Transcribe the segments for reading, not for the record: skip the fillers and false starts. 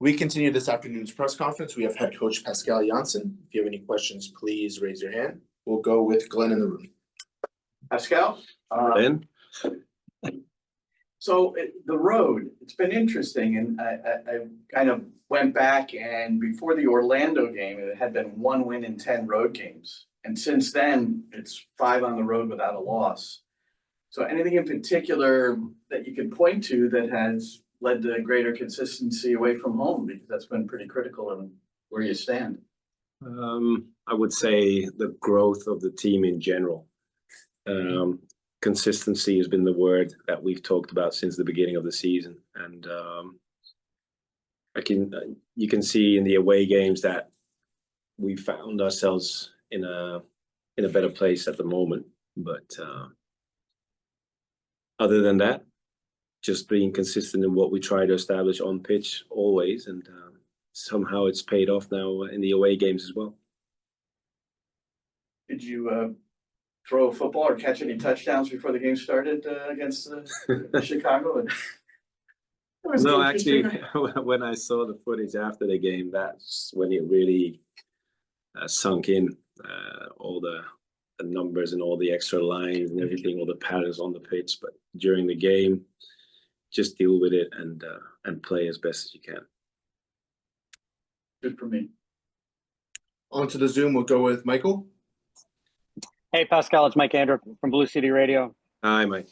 We continue this afternoon's press conference. We have head coach Pascal Jansen. If you have any questions, please raise your hand. We'll go with Glenn in the room. Pascal? Ben? So the road, it's been interesting, and I kind of went back, and before the Orlando game, it had been 1 win in 10 road games. And since then, it's 5 on the road without a loss. So anything in particular that you can point to that has led to greater consistency away from home? Because that's been pretty critical in where you stand. I would say the growth of the team in general. Consistency has been the word that we've talked about since the beginning of the season, and you can see in the away games that we found ourselves in a better place at the moment. But other than that, just being consistent in what we try to establish on pitch always, and somehow it's paid off now in the away games as well. Did you throw a football or catch any touchdowns before the game started against Chicago? No, actually, when I saw the footage after the game, that's when it really sunk in, all the numbers and all the extra lines and everything, all the patterns on the pitch. But during the game, just deal with it and play as best as you can. Good for me. On to the Zoom, we'll go with Michael. Hey, Pascal, it's Mike Andrew from Blue City Radio. Hi, Mike.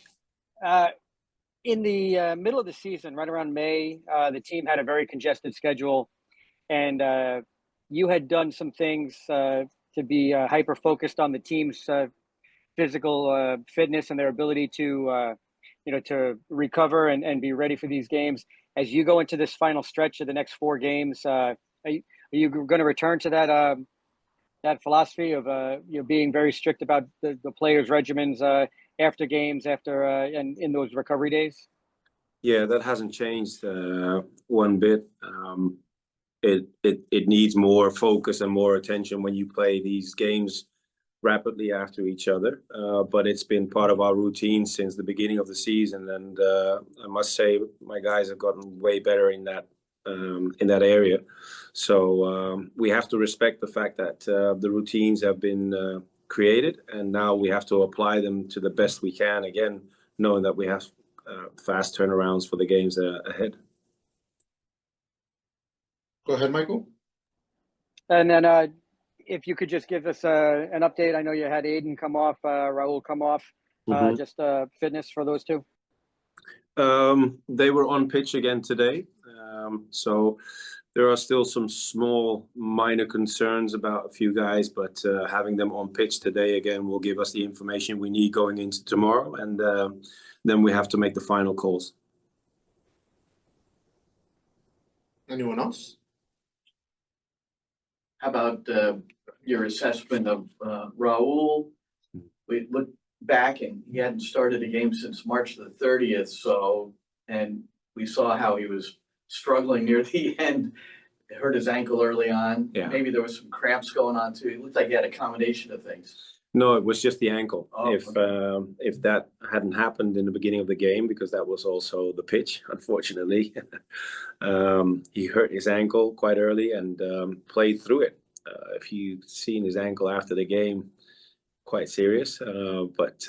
In the middle of the season, right around May, the team had a very congested schedule, and you had done some things to be hyper-focused on the team's physical fitness and their ability to recover and be ready for these games. As you go into this final stretch of the next 4 games, are you going to return to that philosophy of being very strict about the players' regimens after games, and in those recovery days? Yeah, that hasn't changed one bit. It needs more focus and more attention when you play these games rapidly after each other. But it's been part of our routine since the beginning of the season, and I must say my guys have gotten way better in that area. So we have to respect the fact that the routines have been created, and now we have to apply them to the best we can, again, knowing that we have fast turnarounds for the games ahead. Go ahead, Michael. And then if you could just give us an update. I know you had Aiden come off, Raul come off, just fitness for those two. They were on pitch again today. So there are still some small minor concerns about a few guys, but having them on pitch today again will give us the information we need going into tomorrow, and then we have to make the final calls. Anyone else? How about your assessment of Raul? We look back, and he hadn't started a game since March the 30th. So, and we saw how he was struggling near the end. It hurt his ankle early on. Yeah. Maybe there was some cramps going on too. It looked like he had a combination of things. No, it was just the ankle. Oh, if that hadn't happened in the beginning of the game, because that was also the pitch, unfortunately, he hurt his ankle quite early and played through it. If you've seen his ankle after the game, quite serious. But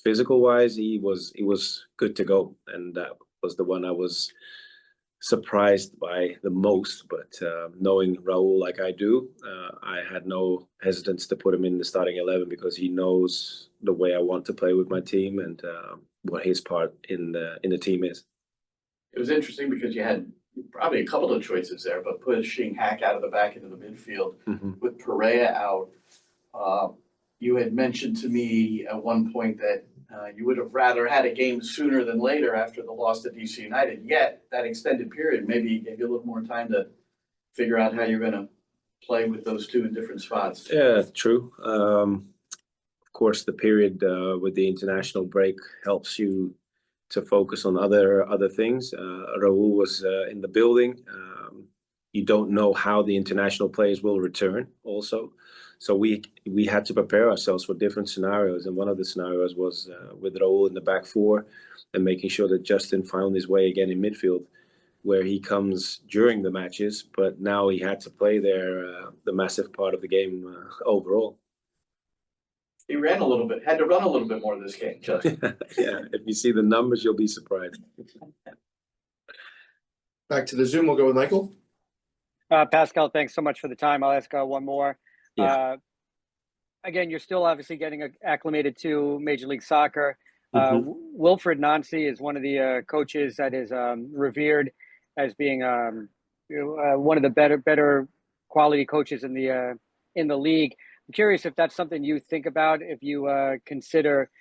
physical-wise, he was good to go, and that was the one I was surprised by the most. But knowing Raul like I do, I had no hesitance to put him in the starting 11, because he knows the way I want to play with my team and what his part in the team is. It was interesting because you had probably a couple of choices there, but pushing Hack out of the back into the midfield with Perea out. You had mentioned to me at one point that you would have rather had a game sooner than later after the loss to DC United. Yet that extended period maybe gave you a little more time to figure out how you're going to play with those two in different spots. Yeah, true. Of course, the period with the international break helps you to focus on other things. Raul was in the building. You don't know how the international players will return also. So we had to prepare ourselves for different scenarios. And one of the scenarios was with Raul in the back 4 and making sure that Justin found his way again in midfield. where he comes during the matches, but now he had to play there the massive part of the game overall. He ran a little bit, had to run a little bit more this game, Justin. Yeah, if you see the numbers, you'll be surprised. Back to the Zoom, we'll go with Michael. Pascal, thanks so much for the time. I'll ask one more. Yeah. Again, you're still obviously getting acclimated to Major League Soccer. Mhm. Wilfred Nancy is one of the coaches that is revered as being one of the better quality coaches in the league. I'm curious if that's something you think about, if you consider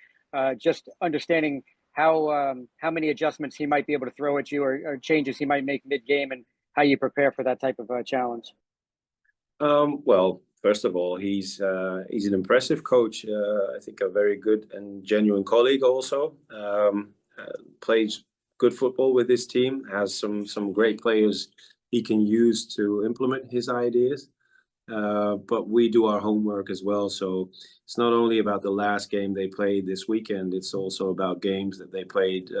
just understanding how many adjustments he might be able to throw at you, or changes he might make mid-game, and how you prepare for that type of challenge. Well, first of all, he's an impressive coach. I think a very good and genuine colleague. Also, plays good football with his team. Has some great players he can use to implement his ideas. But we do our homework as well. So it's not only about the last game they played this weekend. It's also about games that they played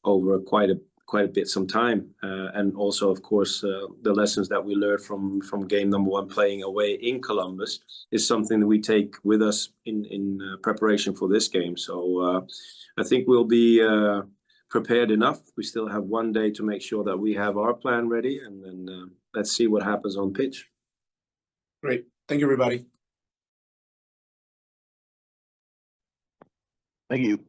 over quite a bit some time, and also, of course, the lessons that we learned from game number 1 playing away in Columbus is something that we take with us in preparation for this game. So I think we'll be prepared enough. We still have one day to make sure that we have our plan ready, and then let's see what happens on pitch. Great. Thank you, everybody. Thank you.